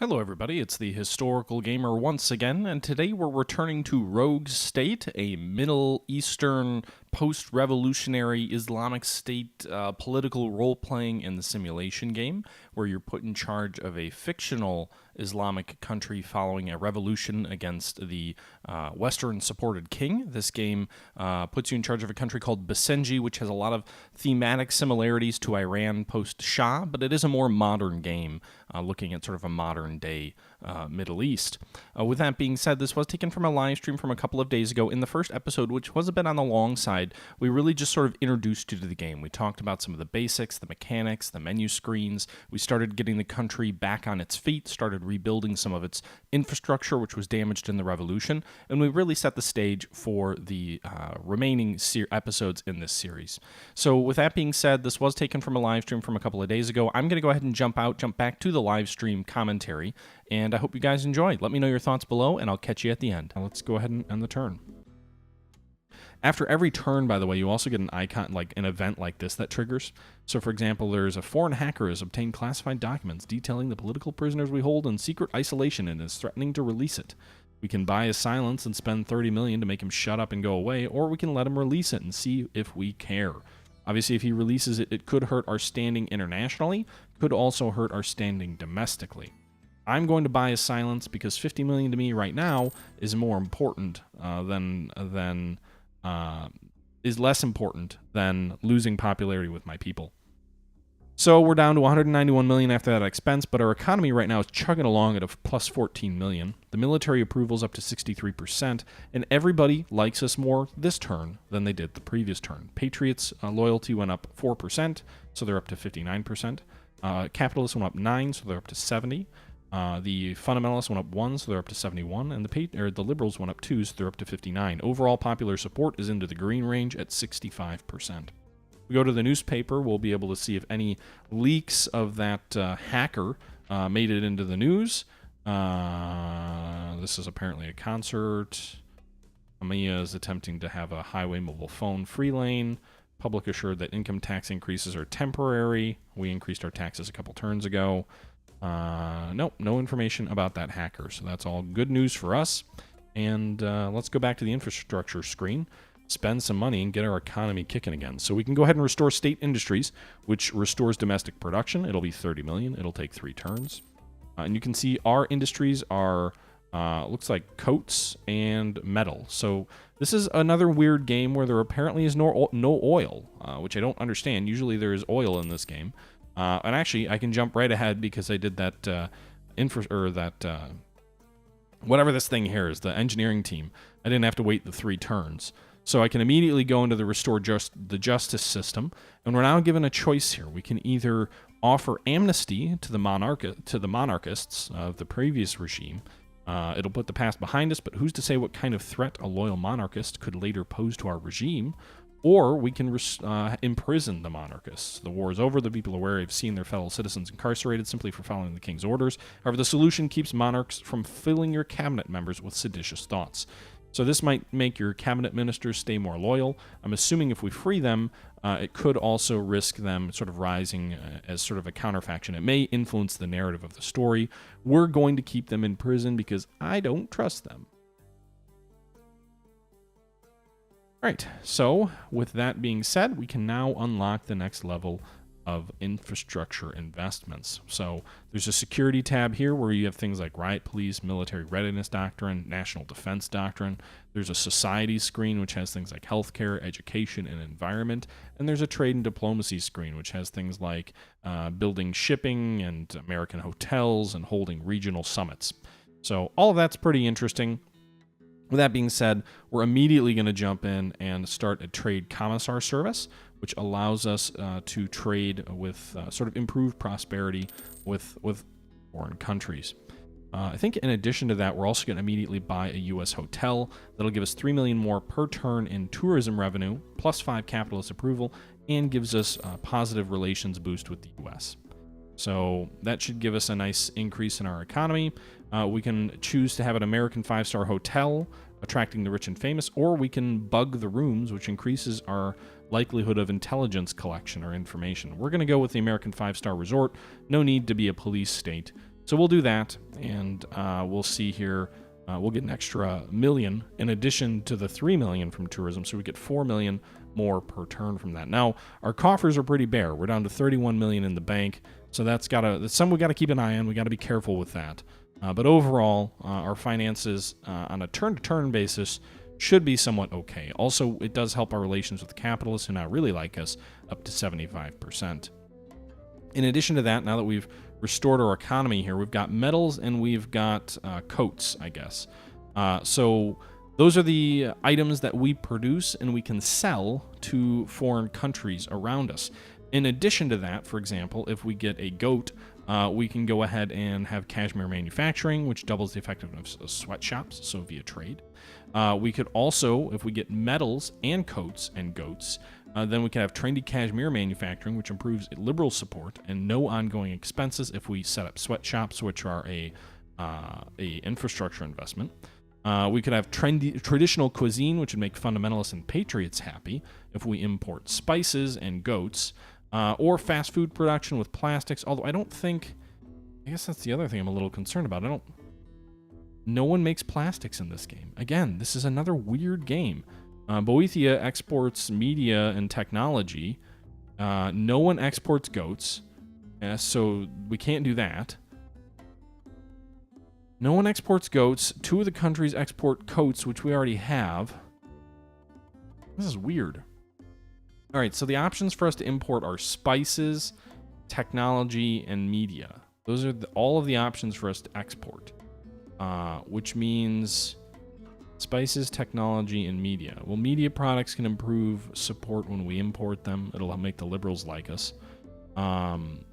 Hello everybody, it's the Historical Gamer once again, and today we're returning to Rogue State, a Middle Eastern post-revolutionary Islamic State political role-playing and simulation game, where you're put in charge of a fictional Islamic country following a revolution against the Western-supported king. This game puts you in charge of a country called Basenji, which has a lot of thematic similarities to Iran post-Shah, but it is a more modern game, looking at sort of a modern-day Middle East. With that being said, this was taken from a live stream from a couple of days ago. In the first episode, which was a bit on the long side, we really just sort of introduced you to the game. We talked about some of the basics, the mechanics, the menu screens. We started getting the country back on its feet, started rebuilding some of its infrastructure, which was damaged in the revolution, and we really set the stage for the remaining episodes in this series. So with that being said, this was taken from a live stream from a couple of days ago. I'm going to go ahead and jump back to the live stream commentary, and I hope you guys enjoyed. Let me know your thoughts below, and I'll catch you at the end. Now let's go ahead and end the turn. After every turn, by the way, you also get an icon, like an event like this that triggers. So, for example, there's a foreign hacker has obtained classified documents detailing the political prisoners we hold in secret isolation and is threatening to release it. We can buy his silence and spend $30 million to make him shut up and go away, or we can let him release it and see if we care. Obviously, if he releases it, it could hurt our standing internationally, could also hurt our standing domestically. I'm going to buy his silence because $50 million to me right now is more important is less important than losing popularity with my people. So we're down to 191 million after that expense, but our economy right now is chugging along at a plus 14 million. The military approval's up to 63%, and everybody likes us more this turn than they did the previous turn. Patriots' loyalty went up 4%, so they're up to 59%. Capitalists went up 9, so they're up to 70. The fundamentalists went up 1, so they're up to 71, and the liberals went up 2, so they're up to 59. Overall popular support is into the green range at 65%. We go to the newspaper, we'll be able to see if any leaks of that hacker made it into the news. This is apparently a concert. Amia is attempting to have a highway mobile phone free lane. Public assured that income tax increases are temporary. We increased our taxes a couple turns ago. Nope, no information about that hacker, so that's all good news for us. And let's go back to the infrastructure screen, spend some money, and get our economy kicking again. So we can go ahead and restore state industries, which restores domestic production. It'll be 30 million. It'll take 3 turns. And you can see our industries are, looks like coats and metal. So this is another weird game where there apparently is no oil, which I don't understand. Usually there is oil in this game. And actually, I can jump right ahead because I did that whatever this thing here is, the engineering team. I didn't have to wait the 3 turns. So I can immediately go into the restore the justice system, and we're now given a choice here. We can either offer amnesty to the monarchists of the previous regime. It'll put the past behind us, but who's to say what kind of threat a loyal monarchist could later pose to our regime? Or we can imprison the monarchists. The war is over. The people are wary of seeing their fellow citizens incarcerated simply for following the king's orders. However, the solution keeps monarchs from filling your cabinet members with seditious thoughts. So this might make your cabinet ministers stay more loyal. I'm assuming if we free them, it could also risk them sort of rising as sort of a counterfaction. It may influence the narrative of the story. We're going to keep them in prison because I don't trust them. Alright, so with that being said, we can now unlock the next level of infrastructure investments. So there's a security tab here where you have things like riot police, military readiness doctrine, national defense doctrine. There's a society screen which has things like healthcare, education, and environment. And there's a trade and diplomacy screen which has things like building shipping and American hotels and holding regional summits. So all of that's pretty interesting. With that being said, we're immediately going to jump in and start a trade commissar service, which allows us to trade with sort of improved prosperity with foreign countries. I think in addition to that, we're also going to immediately buy a U.S. hotel. That'll give us 3 million more per turn in tourism revenue, plus 5 capitalist approval, and gives us a positive relations boost with the U.S. So that should give us a nice increase in our economy. We can choose to have an American 5-star hotel, attracting the rich and famous, or we can bug the rooms, which increases our likelihood of intelligence collection or information. We're going to go with the American 5-star resort. No need to be a police state. So we'll do that, and we'll see here. We'll get an extra million in addition to the 3 million from tourism, so we get 4 million more per turn from that. Now, our coffers are pretty bare. We're down to 31 million in the bank, so that's something we got to keep an eye on. We got to be careful with that. But overall, our finances on a turn-to-turn basis should be somewhat okay. Also, it does help our relations with the capitalists who now really like us up to 75%. In addition to that, now that we've restored our economy here, we've got metals and we've got coats, I guess. So those are the items that we produce and we can sell to foreign countries around us. In addition to that, for example, if we get a goat, we can go ahead and have cashmere manufacturing, which doubles the effectiveness of sweatshops, so via trade. We could also, if we get metals and coats and goats, then we can have trendy cashmere manufacturing, which improves liberal support and no ongoing expenses if we set up sweatshops, which are a infrastructure investment. We could have traditional cuisine, which would make fundamentalists and patriots happy if we import spices and goats, or fast food production with plastics, although I guess that's the other thing I'm a little concerned about. No one makes plastics in this game. Again, this is another weird game. Boethia exports media and technology. No one exports goats, so we can't do that. No one exports goats. 2 of the countries export coats, which we already have. This is weird. All right, so the options for us to import are spices, technology, and media. Those are all of the options for us to export, which means spices, technology, and media. Well, media products can improve support when we import them. It'll make the liberals like us.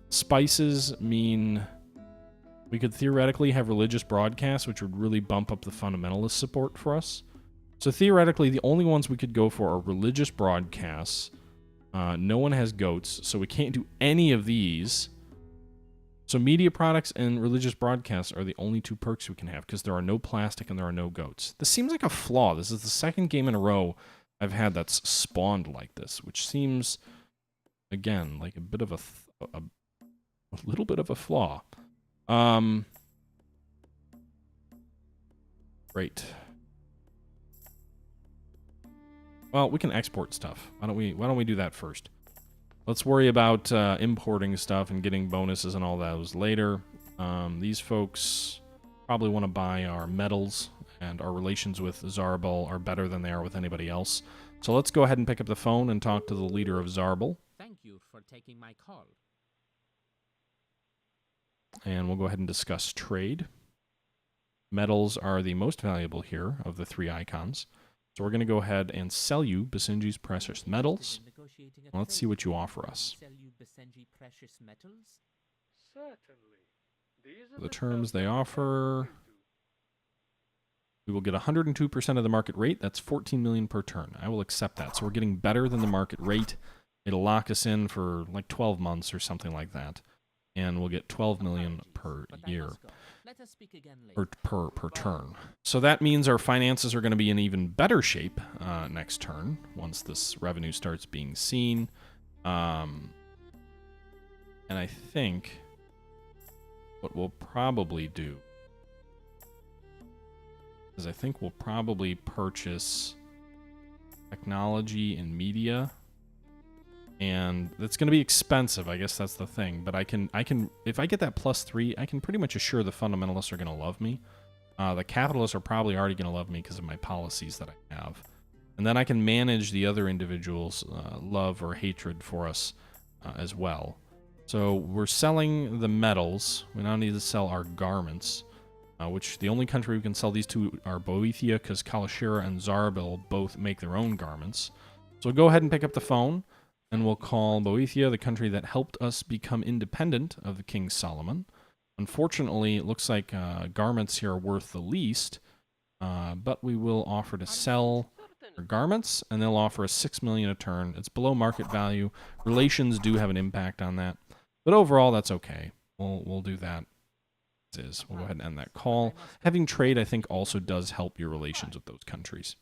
Spices mean we could theoretically have religious broadcasts, which would really bump up the fundamentalist support for us. So theoretically, the only ones we could go for are religious broadcasts. No one has goats, so we can't do any of these. So media products and religious broadcasts are the only 2 perks we can have because there are no plastic and there are no goats. This seems like a flaw. This is the second game in a row I've had that's spawned like this, which seems, again, like a bit of a little bit of a flaw. Great. Well, we can export stuff. Why don't we do that first? Let's worry about importing stuff and getting bonuses and all those later. These folks probably want to buy our metals, and our relations with Zarbal are better than they are with anybody else. So let's go ahead and pick up the phone and talk to the leader of Zarbal. Thank you for taking my call. And we'll go ahead and discuss trade. Metals are the most valuable here of the 3 icons. So we're going to go ahead and sell you Basenji's precious metals. Let's see what you offer us. The terms they offer, we will get 102% of the market rate. That's 14 million per turn. I will accept that. So we're getting better than the market rate. It'll lock us in for like 12 months or something like that. And we'll get 12 million per year. Per turn. So that means our finances are going to be in even better shape next turn once this revenue starts being seen. And I think what we'll probably do is I think we'll probably purchase technology and media. And that's going to be expensive. I guess that's the thing. But I can, if I get that +3, I can pretty much assure the fundamentalists are going to love me. The capitalists are probably already going to love me because of my policies that I have. And then I can manage the other individuals' love or hatred for us as well. So we're selling the metals. We now need to sell our garments, which the only country we can sell these to are Boethia, because Kalashira and Zarbal both make their own garments. So we'll go ahead and pick up the phone. And we'll call Boethia the country that helped us become independent of the King Solomon. Unfortunately, it looks like garments here are worth the least, but we will offer to sell our garments, and they'll offer us 6 million a turn. It's below market value. Relations do have an impact on that, but overall, that's okay. We'll do that. We'll go ahead and end that call. Having trade, I think, also does help your relations with those countries.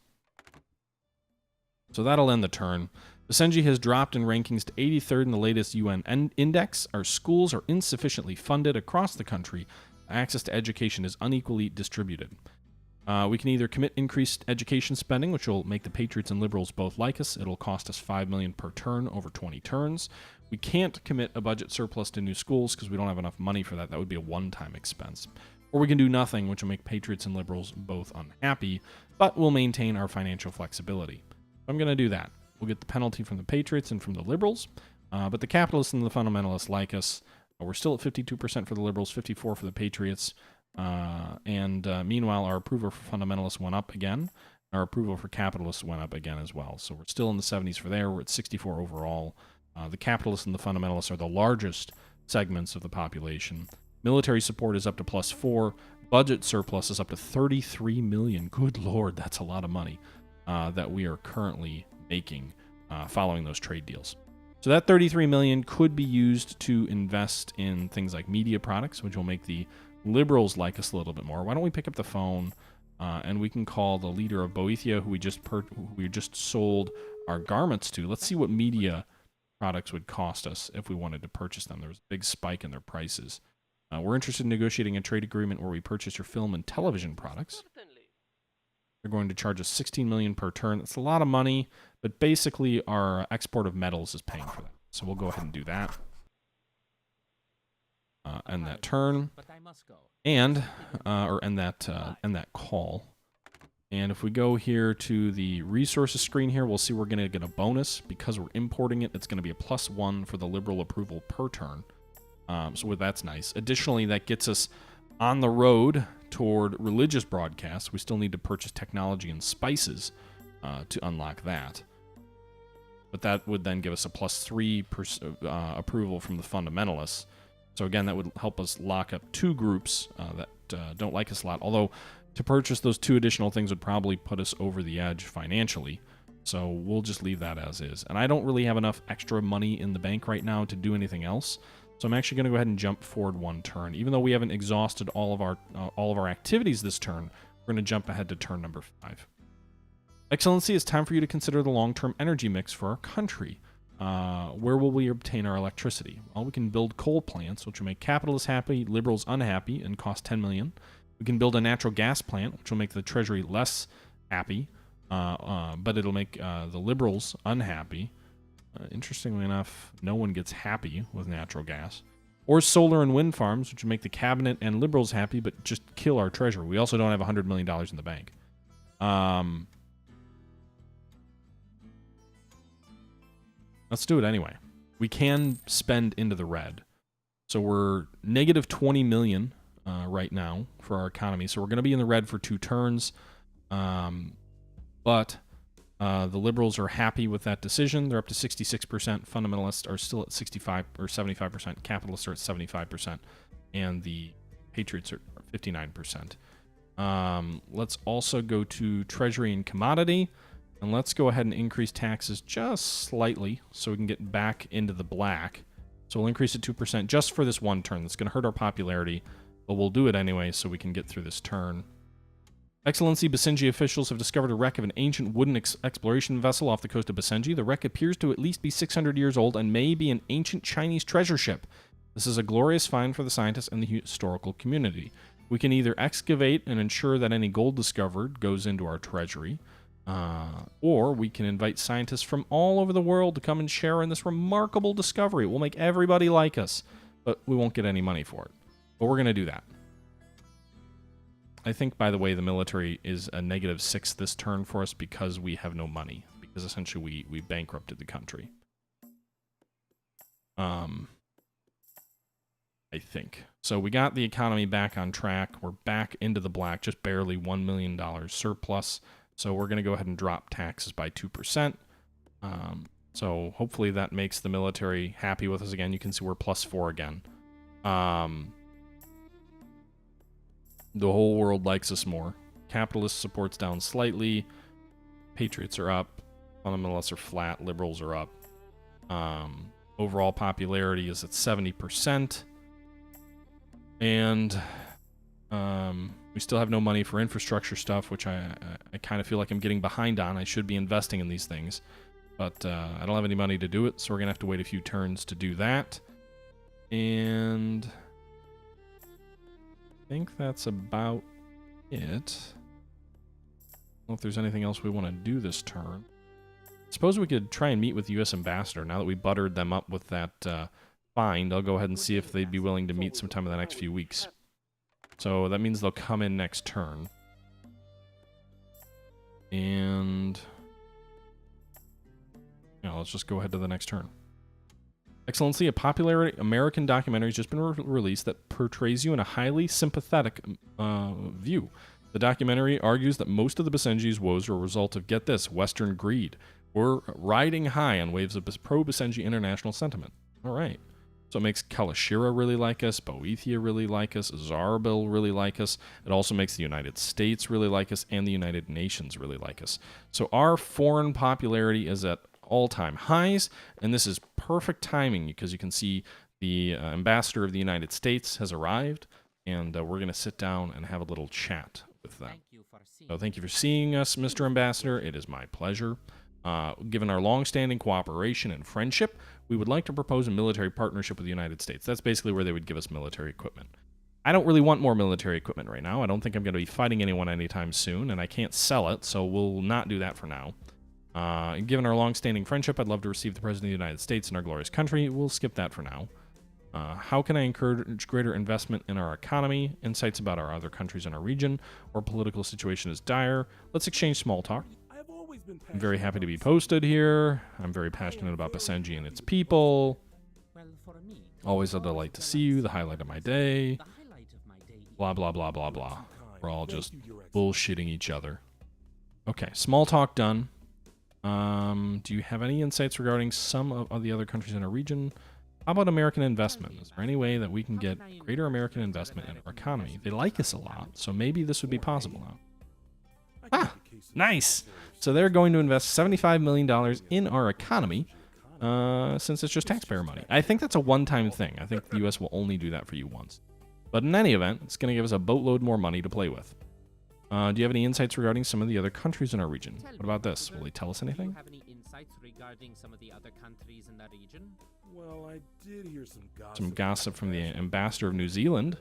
So that'll end the turn. Basenji has dropped in rankings to 83rd in the latest UN index. Our schools are insufficiently funded across the country access to education is unequally distributed. We can either commit increased education spending, which will make the Patriots and Liberals both like us. It'll cost us $5 million per turn over 20 turns. We can't commit a budget surplus to new schools because we don't have enough money for that. That would be a one-time expense. Or we can do nothing, which will make Patriots and Liberals both unhappy, but we'll maintain our financial flexibility. I'm going to do that. We'll get the penalty from the Patriots and from the Liberals, but the capitalists and the fundamentalists like us. We're still at 52% for the Liberals, 54% for the Patriots. Meanwhile, our approval for fundamentalists went up again. Our approval for capitalists went up again as well. So we're still in the 70s for there. We're at 64 overall. The capitalists and the fundamentalists are the largest segments of the population. Military support is up to +4. Budget surplus is up to $33 million. Good Lord, that's a lot of money that we are currently making following those trade deals. So that $33 million could be used to invest in things like media products, which will make the Liberals like us a little bit more. Why don't we pick up the phone and we can call the leader of Boethia, who we just sold our garments to. Let's see what media products would cost us if we wanted to purchase them. There was a big spike in their prices. We're interested in negotiating a trade agreement where we purchase your film and television products. They're going to charge us $16 million per turn. That's a lot of money, but basically our export of metals is paying for that. So we'll go ahead and do that. End that turn, and end that call. And if we go here to the resources screen here, we'll see we're going to get a bonus because we're importing it. It's going to be a +1 for the Liberal approval per turn. So that's nice. Additionally, that gets us on the road toward religious broadcasts. We still need to purchase technology and spices to unlock that. But that would then give us a +3 approval from the fundamentalists. So again, that would help us lock up two groups that don't like us a lot. Although to purchase those two additional things would probably put us over the edge financially. So we'll just leave that as is. And I don't really have enough extra money in the bank right now to do anything else. So I'm actually going to go ahead and jump forward one turn. Even though we haven't exhausted all of our activities this turn, we're going to jump ahead to turn number 5. Excellency, it's time for you to consider the long-term energy mix for our country. Where will we obtain our electricity? Well, we can build coal plants, which will make capitalists happy, liberals unhappy, and cost $10 million. We can build a natural gas plant, which will make the Treasury less happy, but it'll make the liberals unhappy. Interestingly enough, no one gets happy with natural gas. Or solar and wind farms, which will make the cabinet and liberals happy, but just kill our treasury. We also don't have $100 million in the bank. Let's do it anyway. We can spend into the red. So we're negative $20 million right now for our economy. So we're going to be in the red for 2 turns. But the liberals are happy with that decision. They're up to 66%. Fundamentalists are still at 65 or 75%. Capitalists are at 75%. And the patriots are 59%. Let's also go to Treasury and Commodity. And let's go ahead and increase taxes just slightly so we can get back into the black. So we'll increase it 2% just for this one turn. That's going to hurt our popularity, but we'll do it anyway so we can get through this turn. Excellency, Basenji officials have discovered a wreck of an ancient wooden exploration vessel off the coast of Basenji. The wreck appears to at least be 600 years old and may be an ancient Chinese treasure ship. This is a glorious find for the scientists and the historical community. We can either excavate and ensure that any gold discovered goes into our treasury, or we can invite scientists from all over the world to come and share in this remarkable discovery. It will make everybody like us, but we won't get any money for it. But we're going to do that. I think, by the way, the military is a -6 this turn for us because we have no money. Because essentially we bankrupted the country. I think. So we got the economy back on track. We're back into the black, just barely $1 million surplus. So we're going to go ahead and drop taxes by 2%. So hopefully that makes the military happy with us again. You can see we're +4 again. The whole world likes us more. Capitalist support's down slightly. Patriots are up. Fundamentalists are flat. Liberals are up. Overall popularity is at 70%. And we still have no money for infrastructure stuff, which I kind of feel like I'm getting behind on. I should be investing in these things. But I don't have any money to do it, so we're going to have to wait a few turns to do that. And think that's about it. I don't know if there's anything else we want to do this turn. Suppose we could try and meet with the U.S. ambassador. Now that we buttered them up with that find, I'll go ahead and see if they'd be willing to meet sometime in the next few weeks. So that means they'll come in next turn. And yeah, let's just go ahead to the next turn. Excellency, a popular American documentary has just been released that portrays you in a highly sympathetic view. The documentary argues that most of the Basenji's woes are a result of, get this, Western greed. We're riding high on waves of pro-Basenji international sentiment. All right. So it makes Kalashira really like us, Boethia really like us, Zarbil really like us. It also makes the United States really like us, and the United Nations really like us. So our foreign popularity is at all-time highs, and this is perfect timing because you can see the ambassador of the United States has arrived, and we're going to sit down and have a little chat with them. So thank you for seeing us, Mr. Ambassador. It is my pleasure. Given our long-standing cooperation and friendship, we would like to propose a military partnership with the United States. That's basically where they would give us military equipment. I don't really want more military equipment right now. I don't think I'm going to be fighting anyone anytime soon, and I can't sell it, so we'll not do that for now. Given our long-standing friendship, I'd love to receive the President of the United States in our glorious country. We'll skip that for now. How can I encourage greater investment in our economy? Insights about our other countries in our region, or political situation is dire. Let's exchange small talk. I'm very happy to be posted here. I'm very passionate about Basenji and its people. Always a delight to see you, the highlight of my day. Blah, blah, blah, blah, blah. We're all just bullshitting each other. Okay, small talk done. Do you have any insights regarding some of the other countries in our region? How about American investment? Is there any way that we can get greater American investment in our economy? They like us a lot, so maybe this would be possible now. Ah, nice! So they're going to invest $75 million in our economy, since it's just taxpayer money. I think that's a one-time thing. I think the U.S. will only do that for you once. But in any event, it's going to give us a boatload more money to play with. Do you have any insights regarding some of the other countries in our region? What about this? Will he tell us anything? Do you have any insights regarding some of the other countries in the region? Well, I did hear some gossip. Some gossip from the ambassador of New Zealand.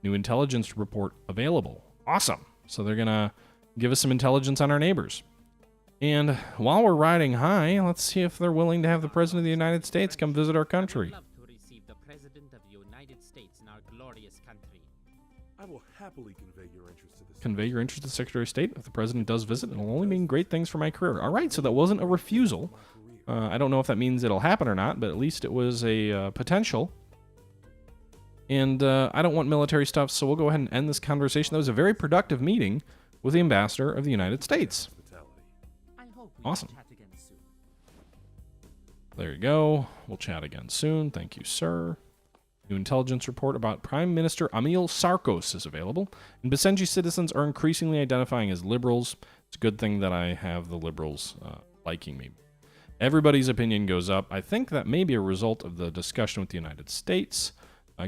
New intelligence report available. Awesome. So they're going to give us some intelligence on our neighbors. And while we're riding high, let's see if they're willing to have the President of the United States come visit our country. I would love to receive the President of the United States in our glorious country. I will happily convey your interest to this. Convey your interest to the Secretary of State. If the President does visit, it'll only mean great things for my career. All right, so that wasn't a refusal. I don't know if that means it'll happen or not, but at least it was a potential. And I don't want military stuff, so we'll go ahead and end this conversation. That was a very productive meeting with the Ambassador of the United States. I hope we Awesome. can chat again soon. There you go. We'll chat again soon. Thank you, sir. New intelligence report about Prime Minister Emil Sarkos is available. And Basenji citizens are increasingly identifying as liberals. It's a good thing that I have the liberals liking me. Everybody's opinion goes up. I think that may be a result of the discussion with the United States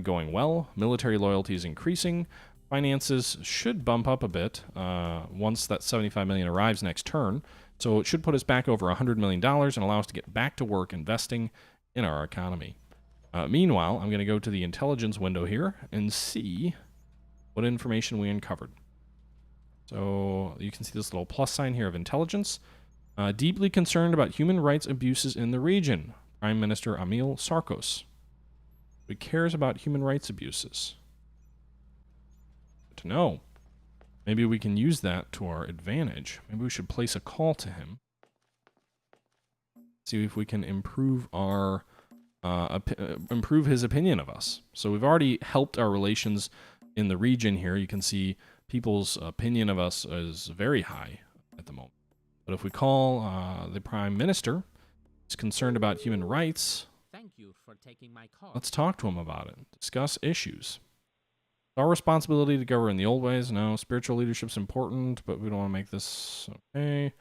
going well. Military loyalty is increasing. Finances should bump up a bit once that $75 million arrives next turn. So it should put us back over $100 million and allow us to get back to work investing in our economy. Meanwhile, I'm going to go to the intelligence window here and see what information we uncovered. So you can see this little plus sign here of intelligence. Deeply concerned about human rights abuses in the region. Prime Minister Emil Sarkos. He cares about human rights abuses. Good to know. Maybe we can use that to our advantage. Maybe we should place a call to him. See if we can improve our improve his opinion of us. So we've already helped our relations in the region here. You can see people's opinion of us is very high at the moment. But if we call the Prime Minister, he's concerned about human rights. Thank you for taking my call. Let's talk to him about it. Discuss issues. It's our responsibility to govern the old ways. No, spiritual leadership's important, but we don't want to make this okay.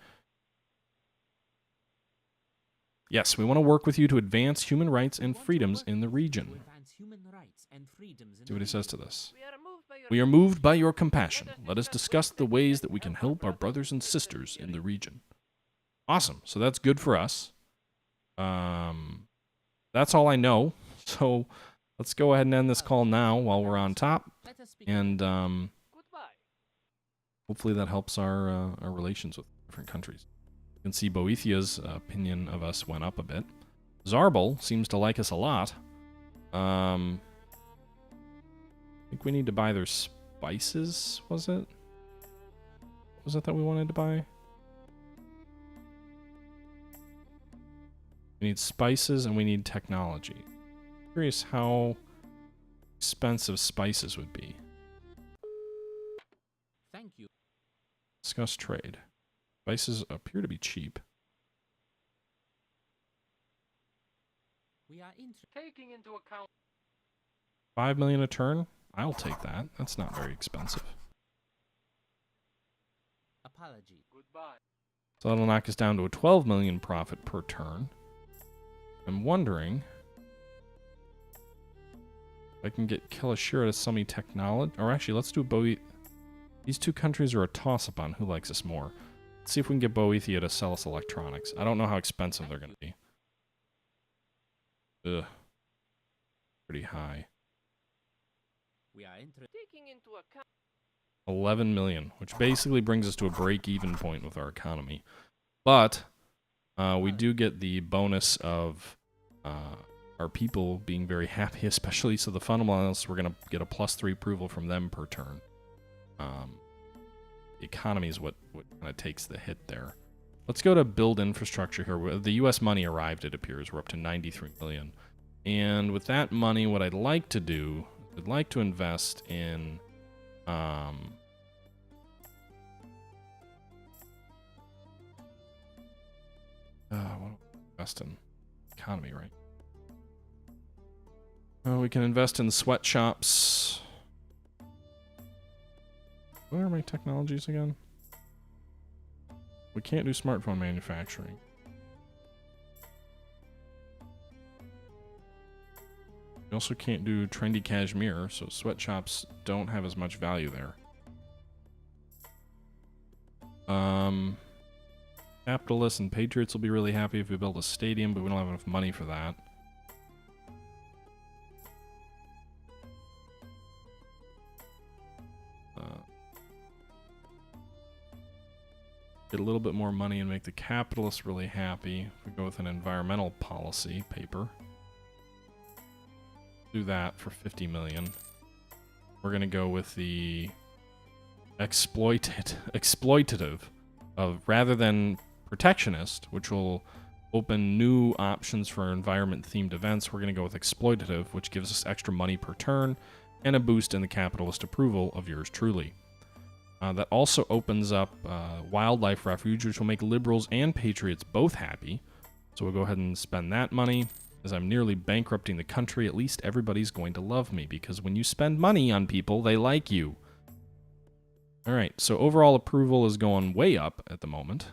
Yes, we want to work with you to advance human rights and freedoms in the region. See what he says to this. We are moved by your compassion. Let us discuss the ways that we can help our brothers and sisters in the region. Awesome. So that's good for us. That's all I know. So let's go ahead and end this call now while we're on top, Let us speak. and hopefully that helps our relations with different countries. You can see Boethia's opinion of us went up a bit. Zarbal seems to like us a lot. I think we need to buy their spices, was it? Was it that we wanted to buy? We need spices and we need technology. Curious how expensive spices would be. Thank you. Discuss trade. Spices appear to be cheap. We are Taking into account 5 million a turn? I'll take that. That's not very expensive. apology. goodbye. So that'll knock us down to a 12 million profit per turn. I'm wondering if I can get Kilashira to sell me technology. Or actually, let's do Boe. These two countries are a toss-up on who likes us more. Let's see if we can get Boethia to sell us electronics. I don't know how expensive they're going to be. Ugh. Pretty high. We are Taking into account 11 million, which basically brings us to a break-even point with our economy. But we do get the bonus of our people being very happy, especially so the fundamentalists, we're going to get a +3 approval from them per turn. The economy is what kind of takes the hit there. Let's go to build infrastructure here. The U.S. money arrived, it appears. We're up to 93 million. And with that money, what I'd like to do, I'd like to invest in... what do we invest in? Economy, right? We can invest in sweatshops. What are my technologies again? We can't do smartphone manufacturing. We also can't do trendy cashmere, so sweatshops don't have as much value there. Capitalists and patriots will be really happy if we build a stadium, but we don't have enough money for that. Get a little bit more money and make the capitalists really happy. If we go with an environmental policy paper. Do that for 50 million. We're going to go with the exploitative of rather than protectionist, which will open new options for environment-themed events. We're going to go with exploitative, which gives us extra money per turn and a boost in the capitalist approval of yours truly. That also opens up wildlife refuge, which will make liberals and patriots both happy. So we'll go ahead and spend that money. As I'm nearly bankrupting the country, at least everybody's going to love me, because when you spend money on people, they like you. Alright, so overall approval is going way up at the moment.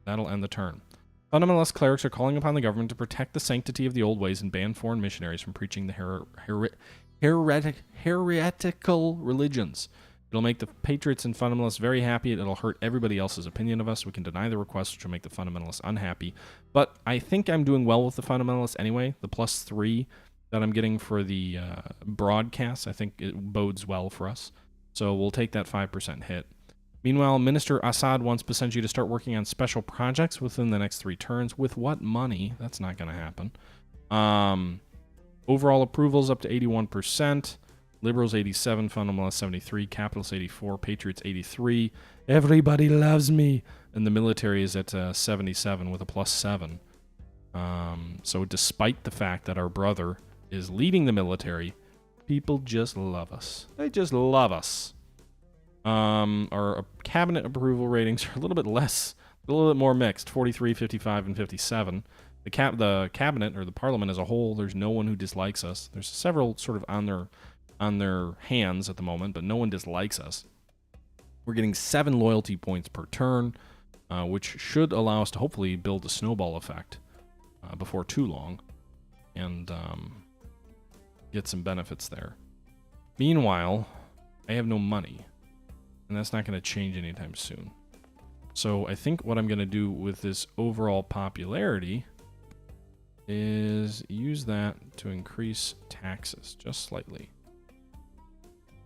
That'll end the turn. Fundamentalist clerics are calling upon the government to protect the sanctity of the old ways and ban foreign missionaries from preaching the heretical religions. It'll make the patriots and fundamentalists very happy. It'll hurt everybody else's opinion of us. We can deny the request, which will make the fundamentalists unhappy. But I think I'm doing well with the fundamentalists anyway. The +3 that I'm getting for the broadcast, I think it bodes well for us. So we'll take that 5% hit. Meanwhile, Minister Assad wants Basenji to start working on special projects within the next 3 turns. With what money? That's not going to happen. Overall approvals up to 81%. Liberals 87, fundamentalists 73, capitalists 84, patriots 83. Everybody loves me. And the military is at 77 with a +7. So despite the fact that our brother is leading the military, people just love us. They just love us. Our cabinet approval ratings are a little bit less, a little bit more mixed, 43, 55, and 57. The cabinet, or the parliament as a whole, there's no one who dislikes us. There's several sort of on their hands at the moment, but no one dislikes us. We're getting 7 loyalty points per turn, which should allow us to hopefully build a snowball effect before too long, and get some benefits there. Meanwhile, I have no money, and that's not going to change anytime soon. So I think what I'm going to do with this overall popularity is use that to increase taxes just slightly.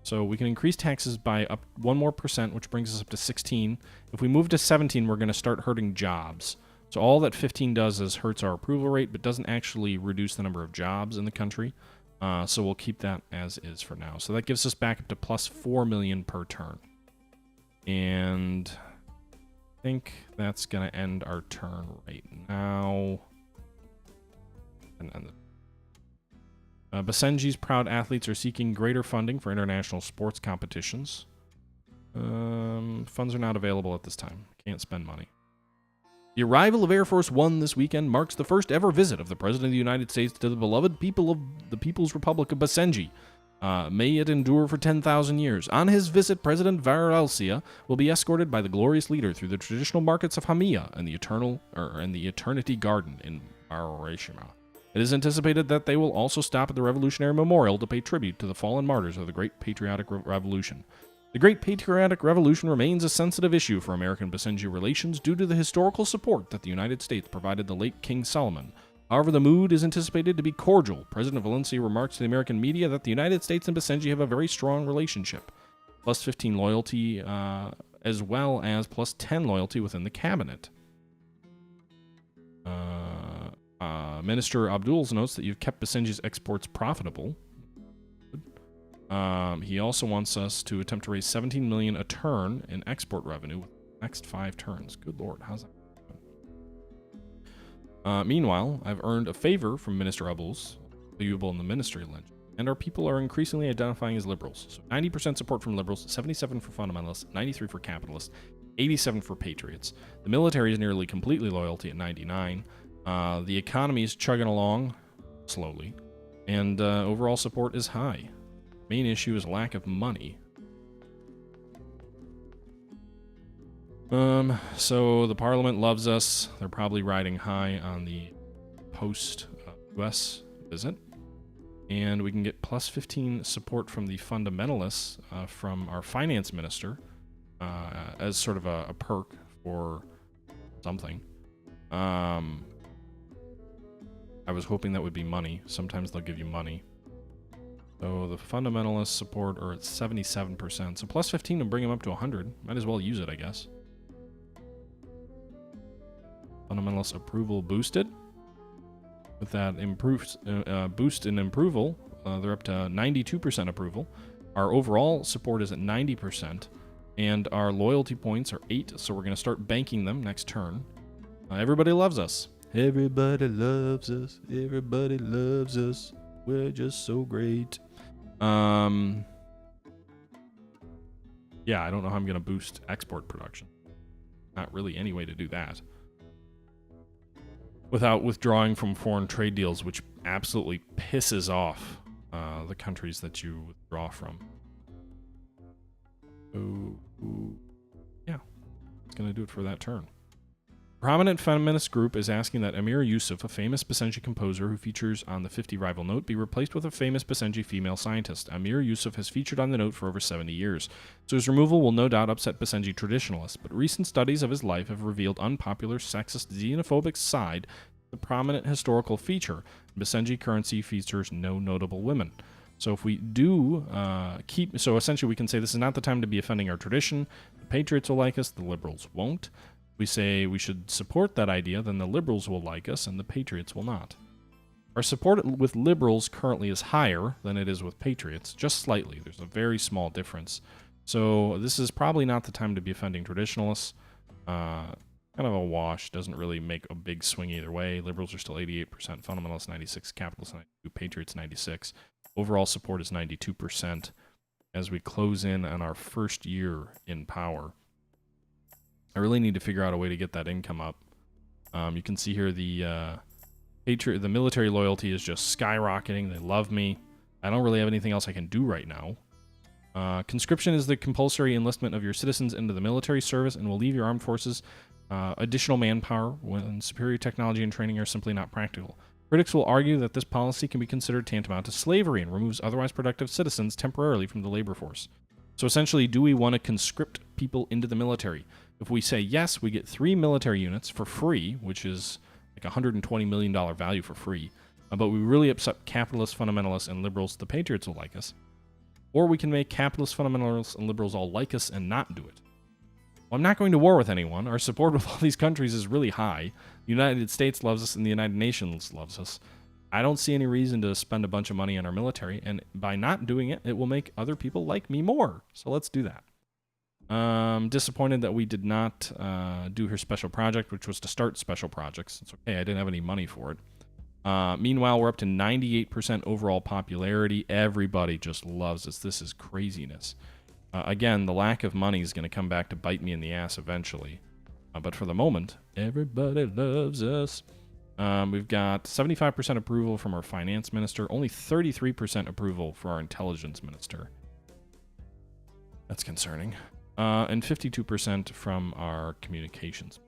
So we can increase taxes by up 1 more percent, which brings us up to 16. If we move to 17, we're going to start hurting jobs. So all that 15 does is hurts our approval rate, but doesn't actually reduce the number of jobs in the country. So we'll keep that as is for now. So that gives us back up to plus 4 million per turn. And I think that's going to end our turn right now. And end Basenji's proud athletes are seeking greater funding for international sports competitions. Funds are not available at this time. Can't spend money. The arrival of Air Force One this weekend marks the first ever visit of the President of the United States to the beloved people of the People's Republic of Basenji. May it endure for 10,000 years. On his visit, President Varelsia will be escorted by the glorious leader through the traditional markets of Hamiya and the Eternity Garden in Marurashima. It is anticipated that they will also stop at the Revolutionary Memorial to pay tribute to the fallen martyrs of the Great Patriotic Revolution. The Great Patriotic Revolution remains a sensitive issue for American-Basenji relations due to the historical support that the United States provided the late King Solomon. However, the mood is anticipated to be cordial. President Valencia remarks to the American media that the United States and Basenji have a very strong relationship. Plus 15 loyalty, as well as plus 10 loyalty within the cabinet. Minister Abdul's notes that you've kept Basenji's exports profitable. He also wants us to attempt to raise 17 million a turn in export revenue with the next 5 turns. Good lord, how's that happen? Meanwhile, I've earned a favor from Minister Abdul's, valuable in the ministry legend, and our people are increasingly identifying as liberals. So 90% support from liberals, 77 for fundamentalists, 93 for capitalists, 87 for patriots. The military is nearly completely loyalty at 99. The economy is chugging along slowly, and overall support is high. Main issue is lack of money. So the Parliament loves us. They're probably riding high on the post-US visit. And we can get plus 15 support from the fundamentalists from our finance minister as sort of a perk for something. I was hoping that would be money. Sometimes they'll give you money. So the fundamentalist support are at 77%. So plus 15 to bring them up to 100. Might as well use it, I guess. Fundamentalist approval boosted. With that improved boost in approval, they're up to 92% approval. Our overall support is at 90%. And our loyalty points are 8. So we're going to start banking them next turn. Everybody loves us. Everybody loves us. Everybody loves us. We're just so great. Yeah, I don't know how I'm going to boost export production. Not really any way to do that. Without withdrawing from foreign trade deals, which absolutely pisses off the countries that you withdraw from. So, yeah, it's going to do it for that turn. Prominent feminist group is asking that Amir Yusuf, a famous Basenji composer who features on the 50 rival note, be replaced with a famous Basenji female scientist. Amir Yusuf has featured on the note for over 70 years, so his removal will no doubt upset Basenji traditionalists, but recent studies of his life have revealed unpopular, sexist, xenophobic side, the prominent historical feature. Basenji currency features no notable women. So if we do so essentially we can say this is not the time to be offending our tradition. The patriots will like us, the liberals won't. We say we should support that idea, then the liberals will like us and the patriots will not. Our support with liberals currently is higher than it is with patriots, just slightly. There's a very small difference. So this is probably not the time to be offending traditionalists. Kind of a wash, doesn't really make a big swing either way. Liberals are still 88%, fundamentalists 96%, capitalists 92%, patriots 96%. Overall support is 92% as we close in on our first year in power. I really need to figure out a way to get that income up. You can see here the military loyalty is just skyrocketing. They love me. I don't really have anything else I can do right now. Conscription is the compulsory enlistment of your citizens into the military service and will leave your armed forces additional manpower when superior technology and training are simply not practical. Critics will argue that this policy can be considered tantamount to slavery and removes otherwise productive citizens temporarily from the labor force. So essentially, do we want to conscript people into the military? If we say yes, we get 3 military units for free, which is like $120 million value for free. But we really upset capitalists, fundamentalists, and liberals. The patriots will like us. Or we can make capitalists, fundamentalists, and liberals all like us and not do it. Well, I'm not going to war with anyone. Our support with all these countries is really high. The United States loves us and the United Nations loves us. I don't see any reason to spend a bunch of money on our military, and by not doing it, it will make other people like me more. So let's do that. Disappointed that we did not do her special project, which was to start special projects. It's okay, I didn't have any money for it. Meanwhile, we're up to 98% overall popularity. Everybody just loves us. This is craziness. Again, the lack of money is going to come back to bite me in the ass eventually. But for the moment, everybody loves us. We've got 75% approval from our finance minister, only 33% approval for our intelligence minister. That's concerning. And 52% from our communications.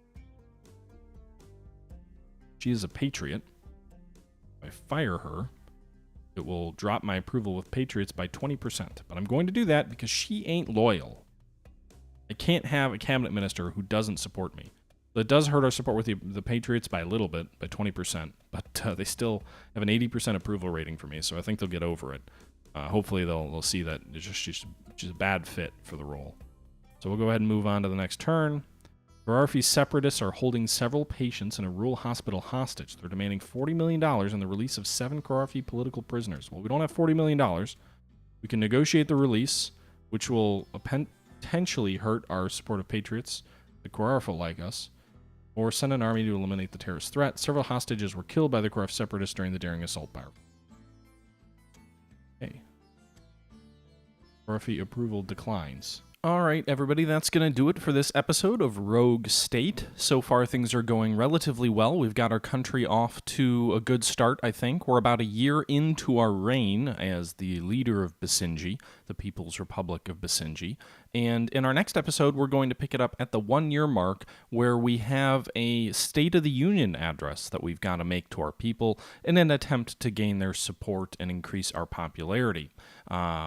She is a patriot. If I fire her, it will drop my approval with patriots by 20%. But I'm going to do that because she ain't loyal. I can't have a cabinet minister who doesn't support me. It does hurt our support with the patriots by a little bit, by 20%. But they still have an 80% approval rating for me, so I think they'll get over it. Hopefully they'll see that she's a bad fit for the role. So we'll go ahead and move on to the next turn. Kharafi separatists are holding several patients in a rural hospital hostage. They're demanding $40 million in the release of 7 Kharafi political prisoners. Well, we don't have $40 million. We can negotiate the release, which will potentially hurt our support of patriots. The Kharafi like us. Or send an army to eliminate the terrorist threat. Several hostages were killed by the Kharafi separatists during the daring assault by. Okay. Kharafi approval declines. All right, everybody, that's going to do it for this episode of Rogue State. So far, things are going relatively well. We've got our country off to a good start, I think. We're about a year into our reign as the leader of Basinji, the People's Republic of Basinji. And in our next episode, we're going to pick it up at the 1-year mark where we have a State of the Union address that we've got to make to our people in an attempt to gain their support and increase our popularity.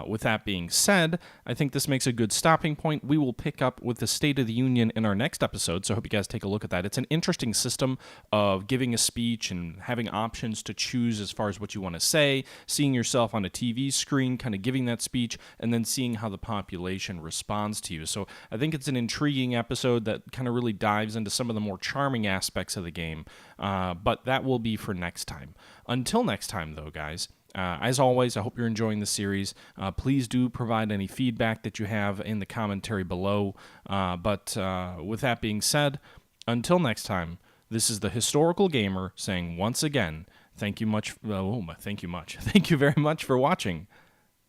With that being said, I think this makes a good stopping point. We will pick up with the State of the Union in our next episode, so I hope you guys take a look at that. It's an interesting system of giving a speech and having options to choose as far as what you want to say, seeing yourself on a TV screen, kind of giving that speech, and then seeing how the population responds to you. So I think it's an intriguing episode that kind of really dives into some of the more charming aspects of the game, but that will be for next time. Until next time, though, guys, as always, I hope you're enjoying the series. Please do provide any feedback that you have in the commentary below. But with that being said, until next time, this is the Historical Gamer saying once again, thank you very much for watching,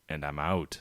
and I'm out.